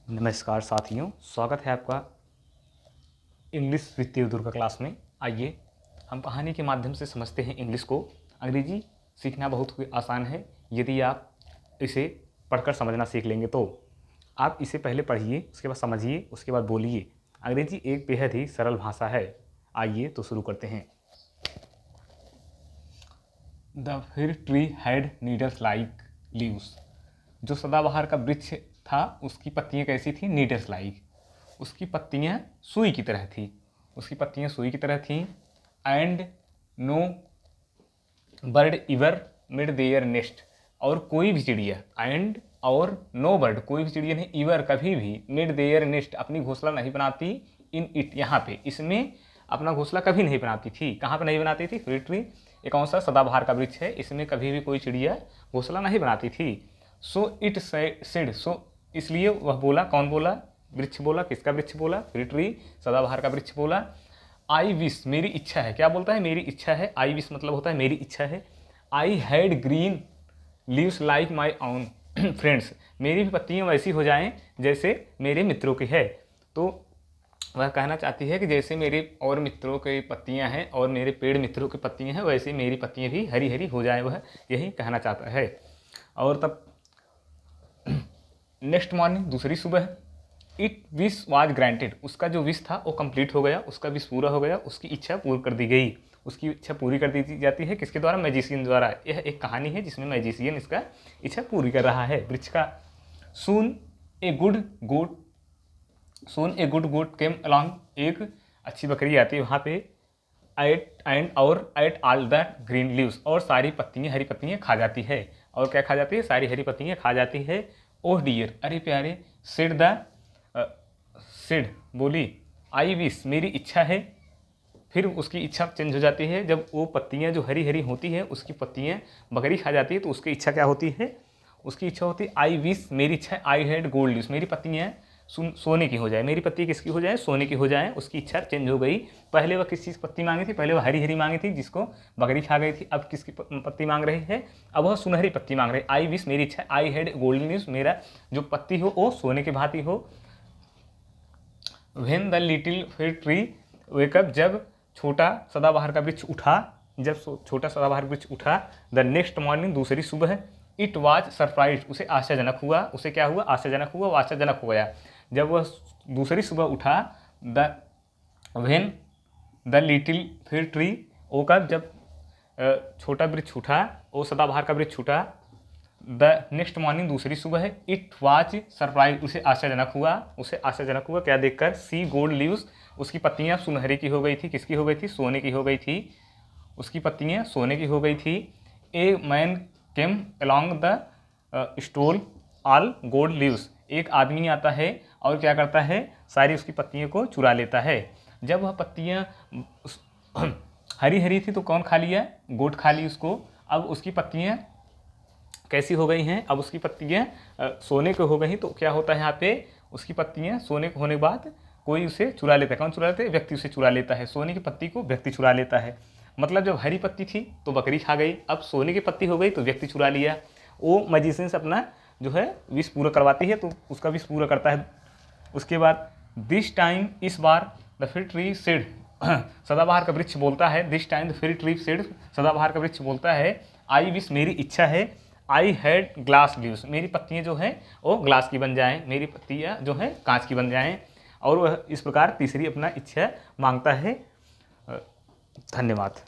नमस्कार साथियों, स्वागत है आपका इंग्लिश विद देवदुर्गा का क्लास में। आइए हम कहानी के माध्यम से समझते हैं इंग्लिश को। अंग्रेजी सीखना बहुत ही आसान है यदि आप इसे पढ़कर समझना सीख लेंगे तो। आप इसे पहले पढ़िए, उसके बाद समझिए, उसके बाद बोलिए। अंग्रेजी एक बेहद ही सरल भाषा है। आइए तो शुरू करते हैं। द फिर tree had needles like leaves. जो सदाबहार का वृक्ष था उसकी पत्तियां कैसी थी? Needles like. उसकी पत्तियां सुई की तरह थी। उसकी पत्तियां सुई की तरह थी। And no bird ever made their nest. और कोई भी चिड़िया, एंड और नो बर्ड, कोई भी चिड़िया नहीं, इवर कभी भी, मेड देयर नेस्ट, अपनी घोंसला नहीं बनाती, इन इट, यहाँ पे, इसमें अपना घोंसला कभी नहीं बनाती थी। कहाँ पे नहीं बनाती थी? फिर ट्री एक कौन सा सदाबहार का वृक्ष है, इसमें कभी भी कोई चिड़िया घोंसला नहीं बनाती थी। सो इट सेड, सो इसलिए वह बोला। कौन बोला? वृक्ष बोला। किसका वृक्ष बोला? फिर ट्री, सदाबहार का वृक्ष बोला। आई विश, मेरी इच्छा है। क्या बोलता है? मेरी इच्छा है। आई विश मतलब होता है मेरी इच्छा है। I had green leaves like my own friends, मेरी भी पत्तियाँ वैसी हो जाएं जैसे मेरे मित्रों की है। तो वह कहना चाहती है कि जैसे मेरे और मित्रों की पत्तियां हैं और मेरे पेड़ मित्रों की पत्तियां हैं, वैसे मेरी पत्तियां भी हरी हरी हो जाए, वह यही कहना चाहता है। और तब नेक्स्ट मॉर्निंग, दूसरी सुबह, इट विश वाज ग्रांटेड, उसका जो विश था वो कंप्लीट हो गया, उसका विश पूरा हो गया, उसकी इच्छा पूरी कर दी गई। उसकी इच्छा पूरी कर दी जाती है किसके द्वारा? मैजिशियन द्वारा। यह एक कहानी है जिसमें मैजिशियन इसका इच्छा पूरी कर रहा है वृक्ष का। Soon a good goat, soon a good goat came along, एक अच्छी बकरी आती है वहाँ पे। एट एंड और ate all the green leaves, और सारी पत्तियाँ, हरी पत्तियाँ खा जाती है। और क्या खा जाती है? सारी हरी पत्तियाँ खा जाती है। ओह डियर, अरे प्यारे। सिड द सिड, बोली, आई विश, मेरी इच्छा है। फिर उसकी इच्छा चेंज हो जाती है जब वो पत्तियाँ जो हरी हरी होती है उसकी पत्तियाँ बकरी खा जाती है, तो उसकी इच्छा क्या होती है? उसकी इच्छा होती है आई विश, मेरी इच्छा है, आई हैड गोल्ड लीव्स, मेरी पत्तियाँ सोने की हो जाए। मेरी पत्ती किसकी हो जाए? सोने की हो जाए। उसकी इच्छा चेंज हो गई। पहले वह किस चीज़ पत्ती मांगी थी? पहले वह हरी हरी मांगी थी जिसको बकरी खा गई थी। अब किसकी पत्ती मांग रही है? अब वह सुनहरी पत्ती मांग रही है। आई विश, मेरी इच्छा, आई हैड गोल्डन लीव्स, मेरा जो पत्ती हो वो सोने की भांति हो। व्हेन द लिटिल फिर ट्री वेकअप, जब छोटा सदाबहार का वृक्ष उठा, जब छोटा सदाबहार वृक्ष उठा, द नेक्स्ट मॉर्निंग, दूसरी सुबह, इट वाज सरप्राइज, उसे आश्चर्यजनक हुआ। उसे क्या हुआ? आश्चर्यजनक हुआ, वो आश्चर्यजनक हो गया जब वह दूसरी सुबह उठा। द व्हेन द लिटिल फिर ट्री वोकअप, जब छोटा वृक्ष उठा, वो सदाबहार का वृक्ष उठा। द नेक्स्ट मॉर्निंग, दूसरी सुबह है, इट वाज सरप्राइज, उसे आश्चर्यजनक हुआ। उसे आश्चर्यजनक हुआ क्या देखकर? सी गोल्ड लीव्स, उसकी पत्तियां सुनहरी की हो गई थी। किसकी हो गई थी? सोने की हो गई थी। उसकी पत्तियां सोने की हो गई थी। A man came along the stole all gold leaves, एक आदमी आता है और क्या करता है? सारी उसकी पत्तियों को चुरा लेता है। जब वह पत्तियां हरी हरी थी तो कौन खा लिया? गोट खा ली उसको। अब उसकी पत्तियां कैसी हो गई हैं? अब उसकी पत्तियां सोने को हो गई। तो क्या होता है यहाँ पे? उसकी पत्तियां सोने को होने के बाद कोई उसे चुरा लेता है। कौन चुरा लेता है? व्यक्ति उसे चुरा लेता है। सोने की पत्ती को व्यक्ति चुरा लेता है। मतलब जब हरी पत्ती थी तो बकरी खा गई, अब सोने की पत्ती हो गई तो व्यक्ति चुरा लिया। वो मैजिशियन से अपना जो है विश पूरा करवाती है, तो उसका विश पूरा करता है। उसके बाद दिस टाइम, इस बार, द फिर ट्री सेड, सदाबहार का वृक्ष बोलता है। दिस टाइम द फिर ट्री सेड, सदाबहार का वृक्ष बोलता है, आई विश, मेरी इच्छा है, आई हैड ग्लास लीव्स, मेरी पत्तियाँ जो हैं वो ग्लास की बन जाएं, मेरी पत्तियाँ जो हैं कांच की बन जाएं। और वह इस प्रकार तीसरी अपना इच्छा मांगता है। धन्यवाद।